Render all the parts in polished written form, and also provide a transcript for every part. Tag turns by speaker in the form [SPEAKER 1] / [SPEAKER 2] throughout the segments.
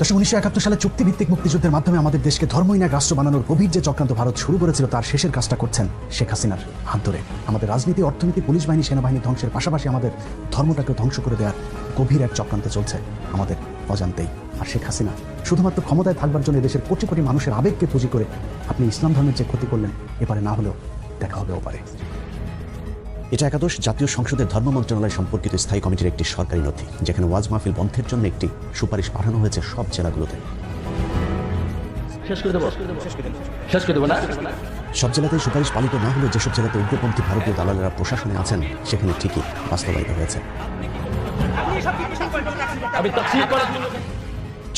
[SPEAKER 1] 1971 সালে চুক্তিভিত্তিক মুক্তিযুদ্ধের মাধ্যমে আমাদের দেশকে ধর্মহীন এক রাষ্ট্র বানানোর গভীর যে চক্রান্ত ভারত শুরু করেছিল তার শেষের কাজটা করছেন শেখ হাসিনার হাত ধরে। আমাদের রাজনীতি, অর্থনীতি, পুলিশ বাহিনী, সেনাবাহিনী ধ্বংসের পাশাপাশি আমাদের ধর্মটাকে ধ্বংস করে দেওয়ার গভীর এক চক্রান্ত চলছে আমাদের অজান্তেই। আর শেখ হাসিনা শুধুমাত্র ক্ষমতায় থাকবার জন্য দেশের কোটি কোটি মানুষের আবেগকে পুঁজি করে আপনি ইসলাম ধর্মের যে ক্ষতি করলেন, এবারে না হলেও দেখা হবে ওপারে। এটা একাদশ জাতীয় সংসদের ধর্ম মন্ত্রণালয় সম্পর্কিত স্থায়ী কমিটির একটি সরকারি নথি, যেখানে ওয়াজ মাহফিল বন্ধের জন্য একটি সুপারিশ পাঠানো হয়েছে সব জেলাগুলোতে। সব জেলাতেই সুপারিশ পালিত না হলেও যেসব জেলাতে উগ্রপন্থী ভারতীয় দালালেরা প্রশাসনে আছেন সেখানে ঠিকই বাস্তবায়িত হয়েছে।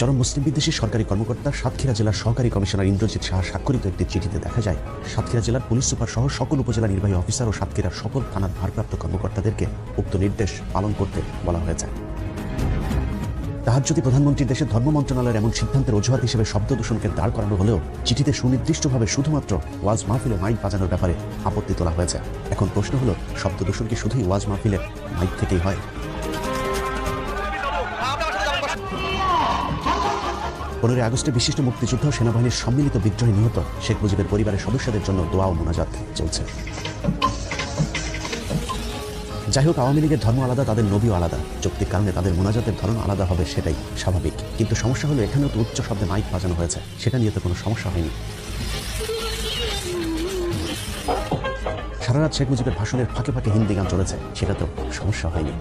[SPEAKER 1] চরম মুসলিম বিদ্বেষী সরকারি কর্মকর্তা সাতক্ষীরা জেলার সহকারী কমিশনার ইন্দ্রজিৎ সাহা স্বাক্ষরিত একটি চিঠিতে দেখা যায়, সাতক্ষীরা জেলার পুলিশ সুপার সহ সকল উপজেলা নির্বাহী অফিসার ও সাতক্ষীরার সকল থানার ভারপ্রাপ্ত কর্মকর্তাদেরকে উক্ত নির্দেশ পালন করতে বলা হয়েছে। তাহাজ্জুদী প্রধানমন্ত্রীর দেশের ধর্ম মন্ত্রণালয়ের এমন সিদ্ধান্তের অজুহাত হিসেবে শব্দ দূষণকে দাঁড় করানো হলেও চিঠিতে সুনির্দিষ্টভাবে শুধুমাত্র ওয়াজ মাহফিলে মাইক বাজানোর ব্যাপারে আপত্তি তোলা হয়েছে। এখন প্রশ্ন হলো, শব্দ দূষণ কি শুধুই ওয়াজ মাহফিলের মাইক থেকেই হয়? 15 আগস্টে বিশিষ্ট মুক্তিযুদ্ধ ও সেনাবাহিনীর সম্মিলিত বিদ্রোহে নিহত শেখ মুজিবের পরিবারের সদস্যদের জন্য দোয়া ও মোনাজাত চলছে। যাই হোক, আওয়ামী লীগের ধর্ম আলাদা, তাদের নবীও আলাদা। যৌক্তিক কারণে তাদের মোনাজাতের ধরন আলাদা হবে, সেটাই স্বাভাবিক। কিন্তু সমস্যা হলো, এখানেও তো উচ্চ শব্দে মাইক বাজানো হয়েছে, সেটা নিয়ে তো কোনো সমস্যা হয়নি। সারা রাত শেখ মুজিবের ভাষণের ফাঁকে ফাঁকে হিন্দি গান চলেছে, সেটা তো সমস্যা হয়নি।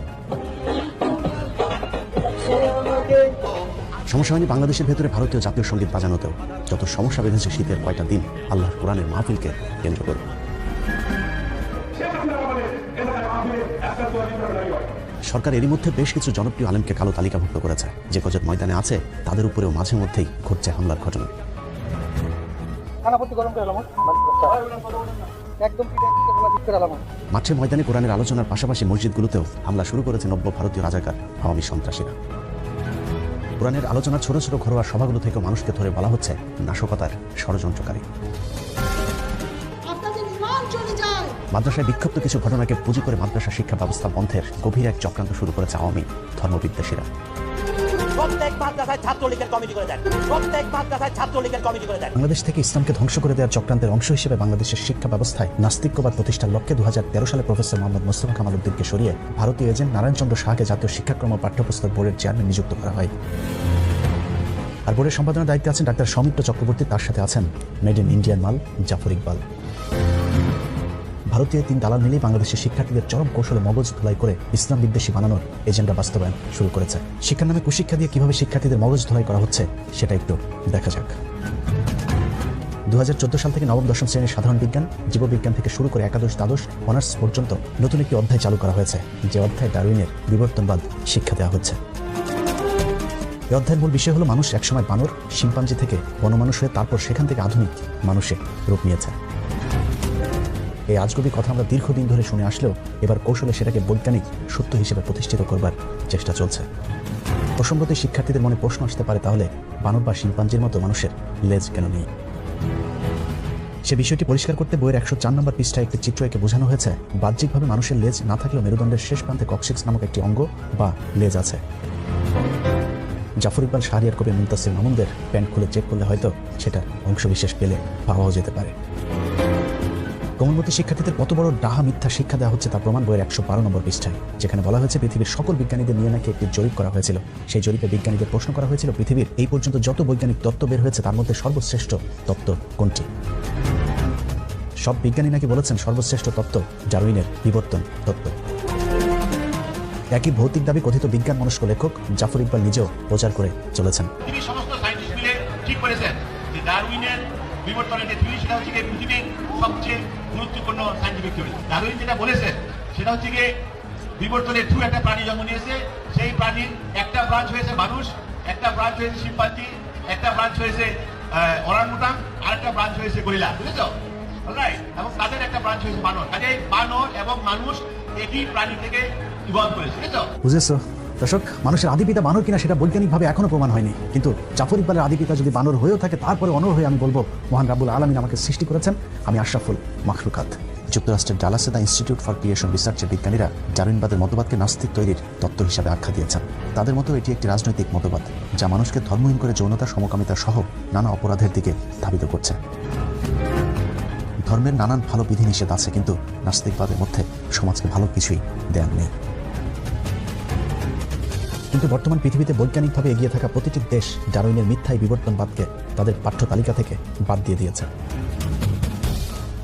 [SPEAKER 1] সমস্যা হয়নি বাংলাদেশের ভেতরে ভারতীয় জাতীয় সঙ্গীত বাজানোতেও। যত সমস্যা বেঁধেছে শীতের কয়টা দিন আল্লাহর কোরআনের মাহফিলকে কেন্দ্র করে। সরকার এরই মধ্যে বেশ কিছু জনপ্রিয় আলেমকে কালো তালিকাভুক্ত করেছে। যে কজন ময়দানে আছে তাদের উপরেও মাঝে মধ্যেই ঘটছে হামলার ঘটনা। মাঠে ময়দানে কোরআনের আলোচনার পাশাপাশি মসজিদগুলোতেও হামলা শুরু করেছে নব্য ভারতীয় রাজাকার আওয়ামী সন্ত্রাসীরা। কোরআনের আলোচনা ছোট ছোট ঘরোয়া সভাগুলো থেকে মানুষকে ধরে বলা হচ্ছে নাশকতার ষড়যন্ত্রকারী। মাদ্রাসায় বিক্ষিপ্ত কিছু ঘটনাকে পুঁজি করে মাদ্রাসা শিক্ষা ব্যবস্থা বন্ধের গভীর এক চক্রান্ত শুরু করেছে আওয়ামী ধর্মবিদ্বেষীরা। বাংলাদেশ থেকে ইসলামকে ধ্বংস করে দেওয়ার চক্রান্তের অংশ হিসেবে বাংলাদেশের শিক্ষা ব্যবস্থায় নাস্তিক্যবাদ প্রতিষ্ঠার লক্ষ্যে 2013 সালে প্রফেসর মোহাম্মদ মোস্তফা কামাল উদ্দিনকে সরিয়ে ভারতীয় এজেন্ট নারায়ণ চন্দ্র শাহকে জাতীয় শিক্ষাক্রম ও পাঠ্যপুস্তক বোর্ডের চেয়ারম্যান নিযুক্ত করা হয়। আর বোর্ডের সম্পাদনার দায়িত্বে আছেন ডাক্তার সৌমিত্র চক্রবর্তী, তার সাথে আছেন মেড ইন ইন্ডিয়ান মাল জাফর ইকবাল। ভারতীয় 3 দালাল মিলেই বাংলাদেশের শিক্ষার্থীদের চরম কৌশলে মগজ ধোলাই করে ইসলাম বিদ্বেষী বানানোর এজেন্ডা বাস্তবায়ন শুরু করেছে। শিক্ষার নামে কুশিক্ষা দিয়ে কিভাবে শিক্ষার্থীদের মগজ ধোলাই করা হচ্ছে সেটা একটু দেখা যাক। 2014 সাল থেকে নবম দশম শ্রেণীর সাধারণ বিজ্ঞান, জীববিজ্ঞান থেকে শুরু করে একাদশ দ্বাদশ অনার্স পর্যন্ত নতুন একটি অধ্যায় চালু করা হয়েছে, যে অধ্যায় ডারউইনের বিবর্তনবাদ শিক্ষা দেওয়া হচ্ছে। এই অধ্যায়ের মূল বিষয় হলো মানুষ একসময় বানর, শিম্পাঞ্জি থেকে বনমানুষ হয়ে তারপর সেখান থেকে আধুনিক মানুষে রূপ নিয়েছে। এই আজগবি কথা আমরা দীর্ঘদিন ধরে শুনে আসলেও এবার কৌশলে সেটাকে বৈজ্ঞানিক সত্য হিসেবে প্রতিষ্ঠিত করবার চেষ্টা চলছে। প্রসঙ্গতে শিক্ষার্থীদের মনে প্রশ্ন আসতে পারে, তাহলে বানর বা শিম্পাঞ্জির মতো মানুষের লেজ কেন নেই? সে বিষয়টি পরিষ্কার করতে বইয়ের 104 নম্বর পৃষ্ঠায় একটি চিত্র এঁকে বোঝানো হয়েছে বাহ্যিকভাবে মানুষের লেজ না থাকলেও মেরুদণ্ডের শেষ প্রান্তে কক্সিক্স নামক একটি অঙ্গ বা লেজ আছে। জাফর ইকবাল, শাহরিয়ার কবির, মুনতাসির মামুনদের প্যান্ট খুলে চেক করলে হয়তো সেটা অংশবিশেষ পেলে পাওয়াও যেতে পারে। কোমলমতি শিক্ষার্থীদের কত বড় ডাহা মিথ্যা শিক্ষা দেওয়া হচ্ছে তার প্রমাণ বইয়ের 112 নম্বর পৃষ্ঠায়, যেখানে বলা হয়েছে পৃথিবীর সকল বিজ্ঞানীদের নিয়ে নাকি একটি জরিপ করা হয়েছিল। সেই জরিপে বিজ্ঞানীদের প্রশ্ন করা হয়েছিল, পৃথিবীর এই পর্যন্ত যত বৈজ্ঞানিক তত্ত্ব বের হয়েছে তার মধ্যে সর্বশ্রেষ্ঠ তত্ত্ব কোনটি? সব বিজ্ঞানী নাকি বলেছেন সর্বশ্রেষ্ঠ তত্ত্ব ডারউইনের বিবর্তন তত্ত্ব। একই ভৌতিক দাবি কথিত বিজ্ঞান মনস্ক লেখক জাফর ইকবাল নিজেও প্রচার করে চলেছেন।
[SPEAKER 2] বিবর্তনের যে থিওরি সেটা হচ্ছে পৃথিবীর সবচেয়ে গুরুত্বপূর্ণ সায়েন্টিফিক থিওরি। ডারউইন যেটা বলেছেন সেটা হচ্ছে গিয়ে বিবর্তনের থ্রু একটা প্রাণী জন্ম নিয়েছে, সেই প্রাণীর একটা ব্রাঞ্চ হয়েছে মানুষ, একটা ব্রাঞ্চ হয়েছে শিম্পাঞ্জি, একটা ব্রাঞ্চ হয়েছে ওরাংউটাং, আর একটা ব্রাঞ্চ হয়েছে গরিলা, বুঝেছো? অলরাইট, এবং তাদের একটা ব্রাঞ্চ হয়েছে বানর। কাজে বানর এবং মানুষ একই প্রাণী থেকে ইভলভ করেছে, বুঝেছো?
[SPEAKER 1] দর্শক, মানুষের আদিপিতা বানর কিনা সেটা বৈজ্ঞানিকভাবে এখনো প্রমাণ হয়নি, কিন্তু জাফর ইকবালের আদিপিতা যদি বানর হয়েও থাকে তারপরে অনর হয়ে আমি বলবো মহান রাব্বুল আলামিন আমাকে সৃষ্টি করেছেন, আমি আশরাফুল মাখলুকাত। যুক্তরাষ্ট্রের ডালাসে দ্য ইনস্টিটিউট ফর ক্রিয়েশন রিসার্চের বিজ্ঞানীরা ডারউইনবাদের মতবাদকে নাস্তিক তৈরির তত্ত্ব হিসাবে আখ্যা দিয়েছেন। তাদের মতো এটি একটি রাজনৈতিক মতবাদ যা মানুষকে ধর্মহীন করে যৌনতা, সমকামিতা সহ নানা অপরাধের দিকে ধাবিত করছে। ধর্মের নানান ভালো বিধিনিষেধ আছে, কিন্তু নাস্তিকবাদের মধ্যে সমাজকে ভালো কিছুই দেয়ার নেই। কিন্তু বর্তমান পৃথিবীতে বৈজ্ঞানিকভাবে এগিয়ে থাকা প্রতিটি দেশ ডারউইনের মিথ্যায় বিবর্তনবাদকে তাদের পাঠ্য তালিকা থেকে বাদ দিয়ে দিয়েছে।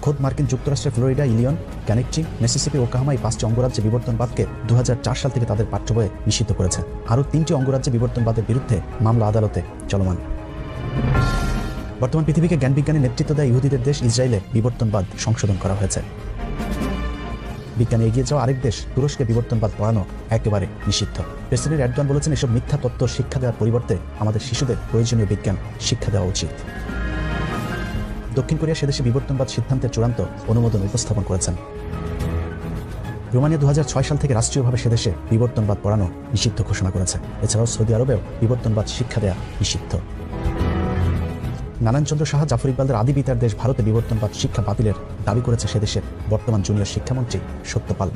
[SPEAKER 1] খোদ মার্কিন যুক্তরাষ্ট্রের ফ্লোরিডা, ইলিয়ন, ক্যানেকচি, মিসিসিপি, ওকাহামা এই 5টি অঙ্গরাজ্যে বিবর্তনবাদকে 2004 সাল থেকে তাদের পাঠ্য বইয়ে নিষিদ্ধ করেছে। আরও 3টি অঙ্গরাজ্যে বিবর্তনবাদের বিরুদ্ধে মামলা আদালতে চলমান। বর্তমান পৃথিবীকে জ্ঞানবিজ্ঞানের নেতৃত্ব দেয় ইহুদিদের দেশ ইসরায়েলে বিবর্তনবাদ সংশোধন করা হয়েছে। বিজ্ঞানে এগিয়ে যাওয়া আরেক দেশ তুরস্কে বিবর্তনবাদ পড়ানো একেবারে নিষিদ্ধ। প্রেসিডেন্ট এরদোয়ান বলেছেন, এসব মিথ্যা তত্ত্ব শিক্ষা দেওয়ার পরিবর্তে আমাদের শিশুদের প্রয়োজনীয় বিজ্ঞান শিক্ষা দেওয়া উচিত। দক্ষিণ কোরিয়া সেদেশে বিবর্তনবাদ সিদ্ধান্তের চূড়ান্ত অনুমোদন উপস্থাপন করেছেন। রোমানিয়া 2006 সাল থেকে রাষ্ট্রীয়ভাবে সেদেশে বিবর্তনবাদ পড়ানো নিষিদ্ধ ঘোষণা করেছে। এছাড়াও সৌদি আরবেও বিবর্তনবাদ শিক্ষা দেওয়া নিষিদ্ধ। নারায়ণচন্দ্র সাহা জাফর ইকবালদের আদি পিতার দেশ ভারতে বিবর্তনবাদ শিক্ষা বাতিলের দাবি করেছে সেদেশের বর্তমান জুনিয়র শিক্ষামন্ত্রী সত্যপাল।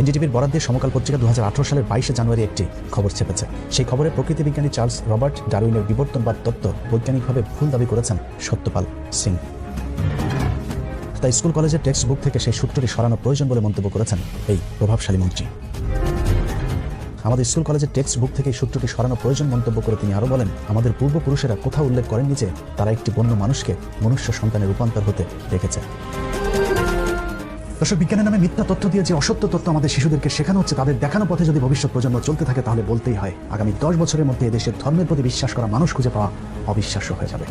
[SPEAKER 1] এনডিটিভির বরাদ দিয়ে সমকাল পত্রিকা 2018 সালের 22 জানুয়ারি একটি খবর ছেপেছে। সেই খবরে প্রকৃতি বিজ্ঞানী চার্লস রবার্ট ডারউইনের বিবর্তনবাদ তত্ত্ব বৈজ্ঞানিকভাবে ভুল দাবি করেছেন সত্যপাল সিং। তাই স্কুল কলেজের টেক্সট বুক থেকে সেই সূত্রটি সরানো প্রয়োজন বলে মন্তব্য করেছেন এই প্রভাবশালী মন্ত্রী। আমাদের স্কুল কলেজের টেক্সট বুক থেকে এই সূত্রটি সরানো প্রয়োজন মন্তব্য করে তিনি আরও বলেন, আমাদের পূর্বপুরুষেরা কোথাও উল্লেখ করেননি যে তারা একটি বন্য মানুষকে মনুষ্য সন্তানের রূপান্তর হতে দেখেছে। দর্শক, বিজ্ঞানের নামে মিথ্যা তথ্য দিয়ে যে অসত্য তথ্য আমাদের শিশুদেরকে শেখানো হচ্ছে, তাদের দেখানো পথে যদি ভবিষ্যৎ প্রজন্ম চলতে থাকে তাহলে বলতেই হয় আগামী 10 বছরের মধ্যে এদেশের ধর্মের প্রতি বিশ্বাস করা মানুষ খুঁজে পাওয়া অবিশ্বাস্য হয়ে যাবে।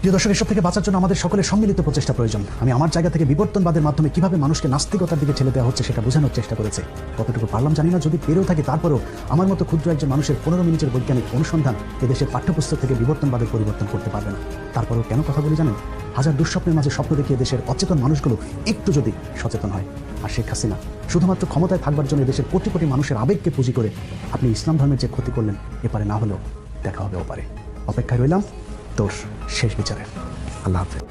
[SPEAKER 1] প্রিয় দর্শক, এসব থেকে বাঁচার জন্য আমাদের সকলের সম্মিলিত প্রচেষ্টা প্রয়োজন। আমি আমার জায়গা থেকে বিবর্তনবাদের মাধ্যমে কিভাবে মানুষকে নাস্তিকতার দিকে ঠেলে দেওয়া হচ্ছে সেটা বোঝানোর চেষ্টা করেছি। কতটুকু পারলাম জানি না, যদি পেরেও থাকি তারপরেও আমার মতো ক্ষুদ্র একজন মানুষের 15 মিনিটের বৈজ্ঞানিক অনুসন্ধান এদেশের পাঠ্যপুস্তক থেকে বিবর্তনবাদের পরিবর্তন করতে পারবে না। তারপরেও কেন কথা বলি জানেন? হাজার দুঃস্বপ্নের মাঝে স্বপ্ন দেখিয়ে দেশের অচেতন মানুষগুলো একটু যদি সচেতন হয়। আর শেখ হাসিনা শুধুমাত্র ক্ষমতায় থাকবার জন্য দেশের কোটি কোটি মানুষের আবেগকে পুঁজি করে আপনি ইসলাম ধর্মের যে ক্ষতি করলেন, এপারে না হলেও দেখা হবে ওপারে। অপেক্ষায় রইলাম তোর শেষ বিচারের। আল্লাহ হাফেজ।